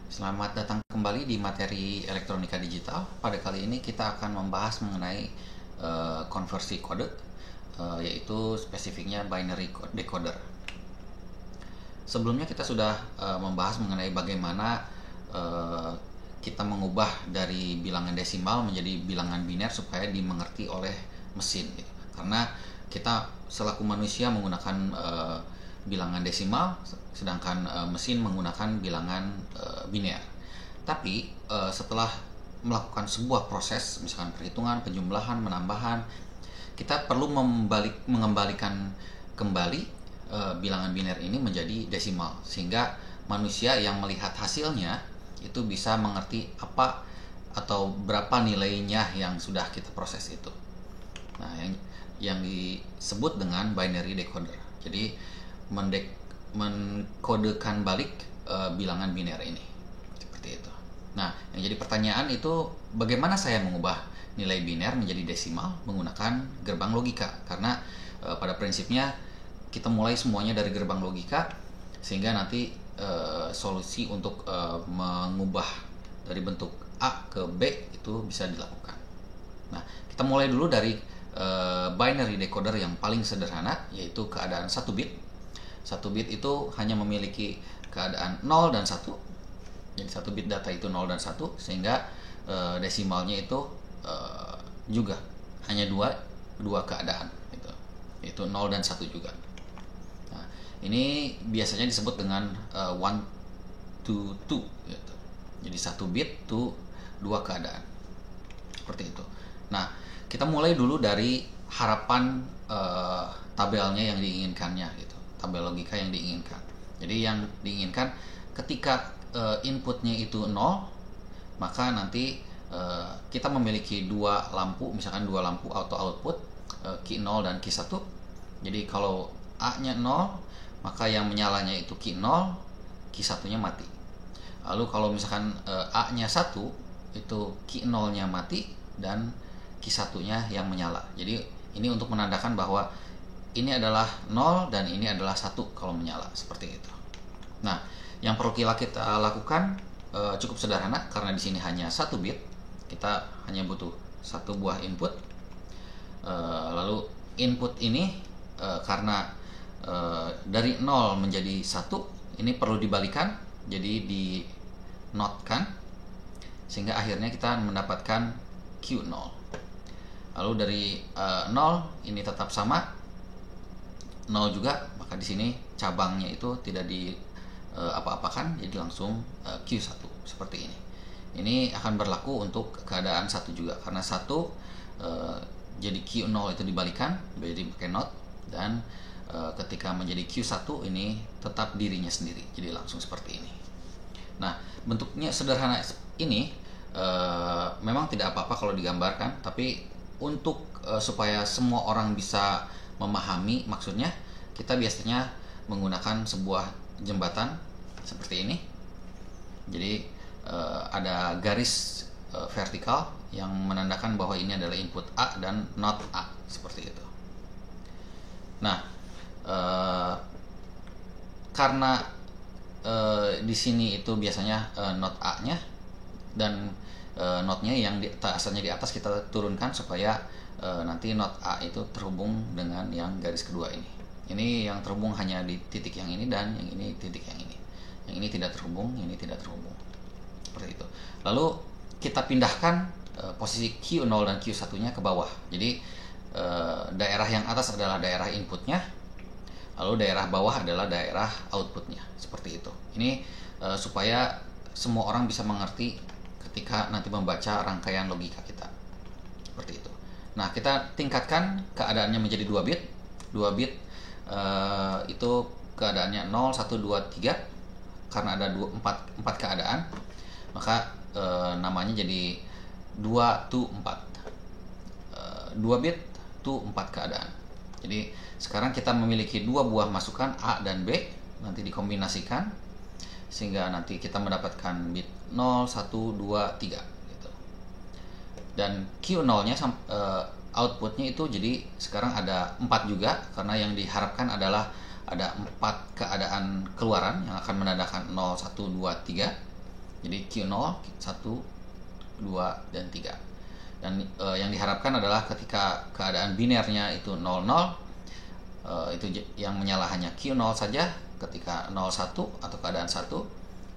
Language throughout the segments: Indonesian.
Selamat datang kembali di materi elektronika digital. Pada kali ini kita akan membahas mengenai konversi kode, yaitu spesifiknya binary decoder. Sebelumnya kita sudah membahas mengenai bagaimana kita mengubah dari bilangan desimal menjadi bilangan biner supaya dimengerti oleh mesin, gitu. Karena kita selaku manusia menggunakan bilangan desimal, sedangkan mesin menggunakan bilangan biner. Tapi setelah melakukan sebuah proses, misalkan perhitungan, penjumlahan, penambahan, kita perlu mengembalikan kembali bilangan biner ini menjadi desimal, sehingga manusia yang melihat hasilnya itu bisa mengerti apa atau berapa nilainya yang sudah kita proses itu. Nah, yang disebut dengan binary decoder. Jadi mengkodekan balik bilangan biner ini, seperti itu. Nah, yang jadi pertanyaan itu bagaimana saya mengubah nilai biner menjadi desimal menggunakan gerbang logika? Karena pada prinsipnya kita mulai semuanya dari gerbang logika, sehingga nanti solusi untuk mengubah dari bentuk A ke B itu bisa dilakukan. Nah, kita mulai dulu dari binary decoder yang paling sederhana, yaitu keadaan 1 bit. 1 bit itu hanya memiliki keadaan 0 dan 1. Jadi 1 bit data itu 0 dan 1, sehingga desimalnya itu juga hanya dua keadaan gitu. Itu 0 dan 1 juga. Nah, ini biasanya disebut dengan 1 to 2 gitu. Jadi 1 bit to 2 keadaan. Seperti itu. Nah, kita mulai dulu dari harapan tabelnya yang diinginkannya gitu. Tabel logika yang diinginkan. Jadi yang diinginkan ketika inputnya itu 0, maka nanti kita memiliki dua lampu, misalkan dua lampu auto output, key 0 dan key 1. Jadi kalau A-nya 0, maka yang menyalanya itu key 0, key 1-nya mati. Lalu kalau misalkan A-nya 1, itu key 0-nya mati dan key 1-nya yang menyala. Jadi ini untuk menandakan bahwa ini adalah 0 dan ini adalah 1 kalau menyala, seperti itu. Nah, yang perlu kita lakukan cukup sederhana, karena di sini hanya 1 bit. Kita hanya butuh satu buah input. Lalu input ini karena dari 0 menjadi 1, ini perlu dibalikan, jadi di notkan, sehingga akhirnya kita mendapatkan Q0. Lalu dari 0 ini tetap sama 0 juga, maka di sini cabangnya itu tidak di apa-apakan, jadi langsung Q1 seperti ini. Ini akan berlaku untuk keadaan 1 juga, karena 1 jadi Q0 itu dibalikan, jadi pakai not, dan ketika menjadi Q1 ini tetap dirinya sendiri, jadi langsung seperti ini. Nah, bentuknya sederhana ini memang tidak apa-apa kalau digambarkan, tapi untuk supaya semua orang bisa memahami maksudnya, kita biasanya menggunakan sebuah jembatan seperti ini. Jadi ada garis vertikal yang menandakan bahwa ini adalah input A dan not A, seperti itu. Nah, karena di sini itu biasanya not A-nya dan notnya yang asalnya di atas kita turunkan supaya nanti not A itu terhubung dengan yang garis kedua ini. Ini yang terhubung hanya di titik yang ini, dan yang ini titik yang ini. Yang ini tidak terhubung, ini tidak terhubung. Seperti itu. Lalu kita pindahkan posisi Q0 dan Q1-nya ke bawah. Jadi daerah yang atas adalah daerah inputnya, lalu daerah bawah adalah daerah outputnya. Seperti itu. Ini supaya semua orang bisa mengerti ketika nanti membaca rangkaian logika kita. Seperti itu. Nah, kita tingkatkan keadaannya menjadi 2 bit. 2 bit itu keadaannya 0, 1, 2, 3. Karena ada 4 keadaan, maka namanya jadi 2 to 4. 2 bit to 4 keadaan. Jadi sekarang kita memiliki dua buah masukan A dan B, nanti dikombinasikan sehingga nanti kita mendapatkan bit 0, 1, 2, 3 gitu. Dan Q0-nya outputnya itu jadi sekarang ada 4 juga, karena yang diharapkan adalah ada 4 keadaan keluaran yang akan menandakan 0, 1, 2, 3. Jadi Q0, 1, 2, dan 3. Dan yang diharapkan adalah ketika keadaan binernya itu 00, itu yang menyala hanya Q0 saja. Ketika 01 atau keadaan 1,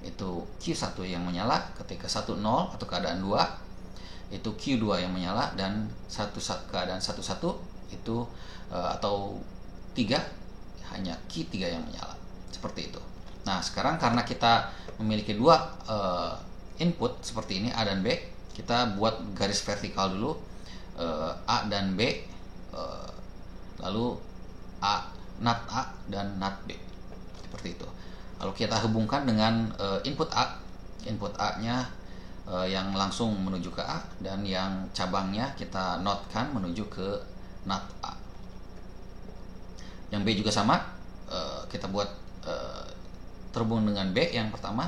itu Q1 yang menyala. Ketika 10 atau keadaan 2, itu Q2 yang menyala. Dan keadaan 11 itu atau 3, hanya Q3 yang menyala. Seperti itu. Nah, sekarang karena kita memiliki dua input seperti ini, A dan B, kita buat garis vertikal dulu, A dan B, lalu NAT A dan NAT B, seperti itu. Lalu kita hubungkan dengan input A. Input A-nya yang langsung menuju ke A, dan yang cabangnya kita notkan menuju ke NAT A. Yang B juga sama, kita buat terhubung dengan B yang pertama,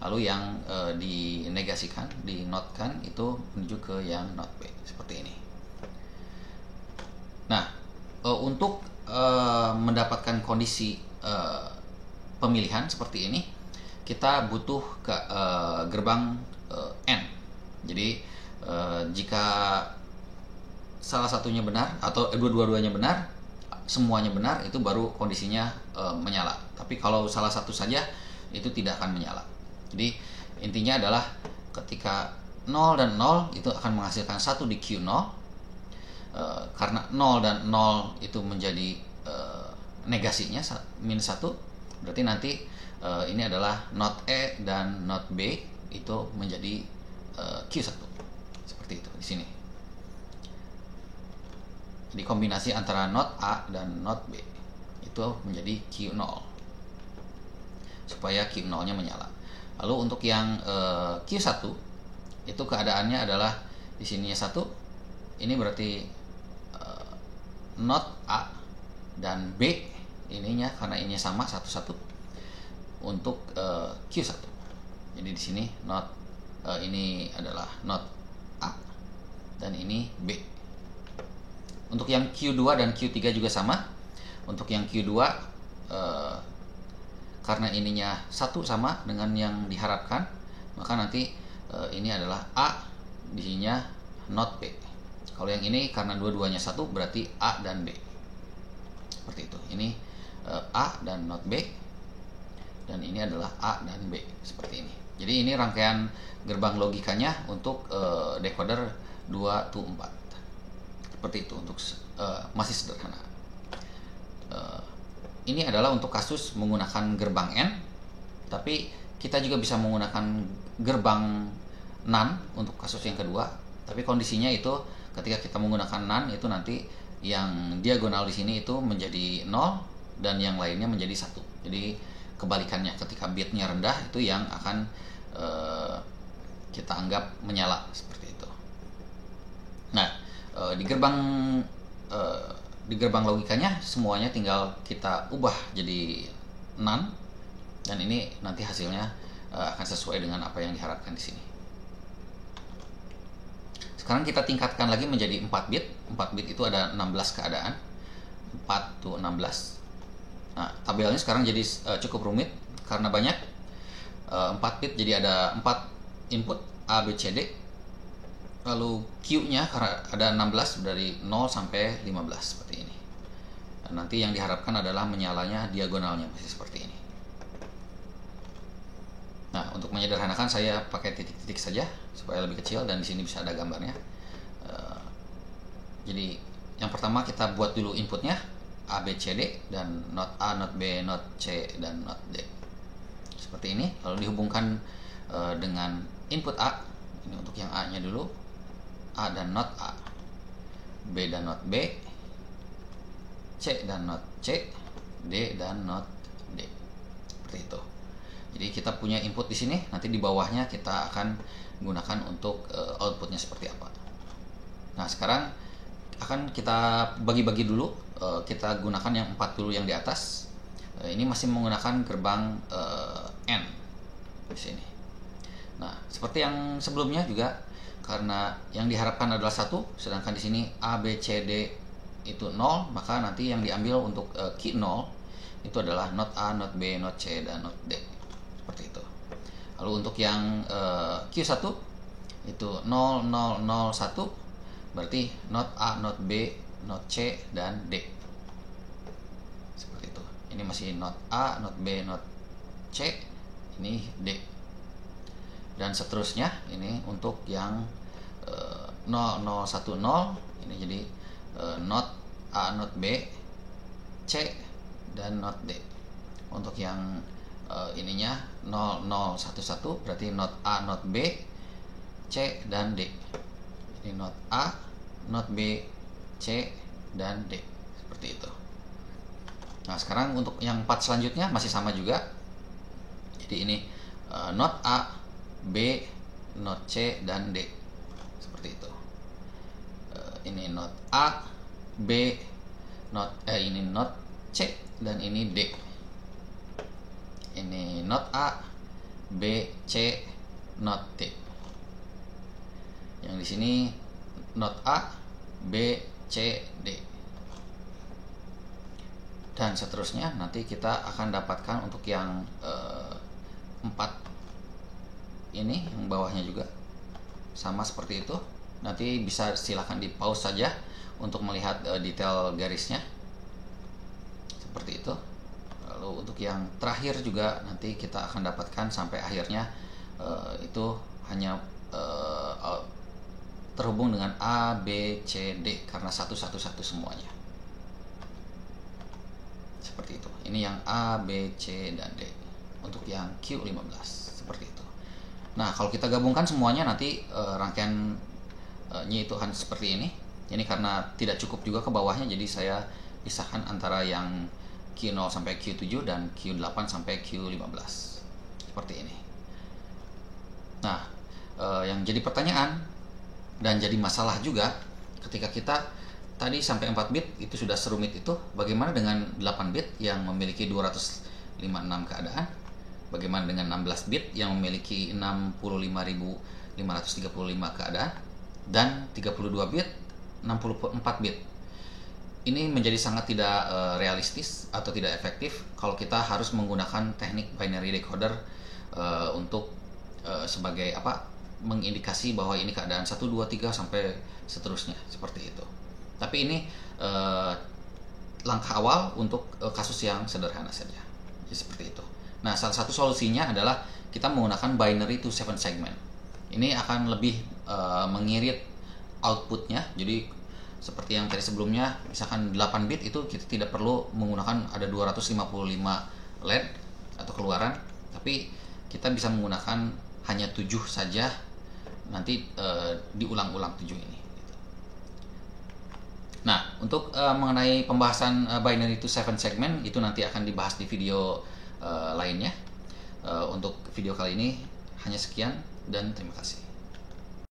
lalu yang dinegasikan, dinotkan itu menuju ke yang not B, seperti ini. Nah, untuk mendapatkan kondisi pemilihan seperti ini, kita butuh gerbang N. Jadi jika salah satunya benar atau dua-duanya benar, semuanya benar, itu baru kondisinya menyala. Tapi kalau salah satu saja, itu tidak akan menyala. Jadi intinya adalah ketika 0 dan 0 itu akan menghasilkan 1 di Q0. Karena 0 dan 0 itu menjadi negasinya minus 1, berarti nanti ini adalah not E dan not B itu menjadi Q1. Seperti itu di sini. Jadi kombinasi antara not A dan not B itu menjadi Q0, supaya Q0-nya menyala. Lalu untuk yang Q1 itu keadaannya adalah di sininya 1, ini berarti not A dan B ininya, karena ini sama 1 untuk Q1. Jadi di sini not ini adalah not A dan ini B. Untuk yang Q2 dan Q3 juga sama. Untuk yang Q2 karena ininya 1 sama dengan yang diharapkan, maka nanti ini adalah A, di sininya not B. Kalau yang ini karena dua-duanya 1, berarti A dan B. Seperti itu. Ini A dan not B, dan ini adalah A dan B, seperti ini. Jadi ini rangkaian gerbang logikanya untuk decoder 2 to 4. Seperti itu, untuk masih sederhana. Ini adalah untuk kasus menggunakan gerbang N, tapi kita juga bisa menggunakan gerbang NaN untuk kasus yang kedua. Tapi kondisinya itu ketika kita menggunakan NaN itu nanti yang diagonal di sini itu menjadi 0 dan yang lainnya menjadi 1. Jadi kebalikannya, ketika bitnya rendah itu yang akan kita anggap menyala, seperti itu. Nah, di gerbang logikanya semuanya tinggal kita ubah jadi NaN, dan ini nanti hasilnya akan sesuai dengan apa yang diharapkan di sini. Sekarang kita tingkatkan lagi menjadi 4 bit. 4 bit itu ada 16 keadaan. 4 to 16. Nah, tabelnya sekarang jadi cukup rumit karena banyak. 4 bit jadi ada 4 input A, B, C, D. Lalu Q-nya karena ada 16 dari 0 sampai 15 seperti ini. Dan nanti yang diharapkan adalah menyalanya diagonalnya masih seperti ini. Nah, untuk menyederhanakan saya pakai titik-titik saja supaya lebih kecil, dan di sini bisa ada gambarnya. Jadi yang pertama kita buat dulu inputnya A, B, C, D, dan not A, not B, not C, dan not D. Seperti ini. Lalu dihubungkan dengan input A. Ini untuk yang A-nya dulu. A dan not A, B dan not B, C dan not C, D dan not D. Seperti itu. Jadi kita punya input di sini, nanti di bawahnya kita akan gunakan untuk outputnya seperti apa. Nah, sekarang akan kita bagi-bagi dulu. Kita gunakan yang 4 dulu yang di atas. Ini masih menggunakan gerbang N di sini. Nah, seperti yang sebelumnya juga, karena yang diharapkan adalah 1, sedangkan di sini A, B, C, D itu 0, maka nanti yang diambil untuk Q0 itu adalah not A, not B, not C, dan not D. Seperti itu. Lalu untuk yang Q1 itu 0001, berarti not A, not B, not C, dan D. Seperti itu. Ini masih not A, not B, not C, ini D. Dan seterusnya ini untuk yang 0010, ini jadi not A, not B, C, dan not D. Untuk yang ininya 0011 berarti not A, not B, C, dan D. Ini not A, not B, C, dan D. Seperti itu. Nah, sekarang untuk yang part selanjutnya masih sama juga. Jadi ini not A, B, not C, dan D. Seperti itu. Ini not A, B, ini not C, dan ini D. Ini not A, B, C, not D. Yang di sini not A, B, C, D. Dan seterusnya nanti kita akan dapatkan untuk yang 4 ini, yang bawahnya juga sama seperti itu. Nanti bisa silahkan di pause saja untuk melihat detail garisnya seperti itu. Lalu untuk yang terakhir juga nanti kita akan dapatkan sampai akhirnya itu hanya terhubung dengan A, B, C, D karena 111 semuanya. Seperti itu. Ini yang A, B, C, dan D. Untuk yang Q15 seperti itu. Nah, kalau kita gabungkan semuanya nanti rangkaiannya itu akan seperti ini. Ini karena tidak cukup juga ke bawahnya, jadi saya pisahkan antara yang Q0 sampai Q7 dan Q8 sampai Q15 seperti ini. Nah, yang jadi pertanyaan dan jadi masalah juga ketika kita tadi sampai 4 bit itu sudah serumit itu, bagaimana dengan 8 bit yang memiliki 256 keadaan? Bagaimana dengan 16 bit yang memiliki 65.535 keadaan? Dan 32 bit 64 bit. Ini menjadi sangat tidak realistis atau tidak efektif kalau kita harus menggunakan teknik binary decoder untuk sebagai mengindikasi bahwa ini keadaan 1, 2, 3 sampai seterusnya seperti itu. Tapi ini langkah awal untuk kasus yang sederhana saja. Jadi seperti itu. Nah, salah satu solusinya adalah kita menggunakan binary to 7 segment. Ini akan lebih mengirit outputnya. Jadi seperti yang tadi sebelumnya, misalkan 8 bit itu kita tidak perlu menggunakan ada 255 LED atau keluaran, tapi kita bisa menggunakan hanya 7 saja, nanti diulang-ulang 7 ini. Nah, untuk mengenai pembahasan binary to 7 segment itu nanti akan dibahas di video lainnya. Untuk video kali ini hanya sekian dan terima kasih.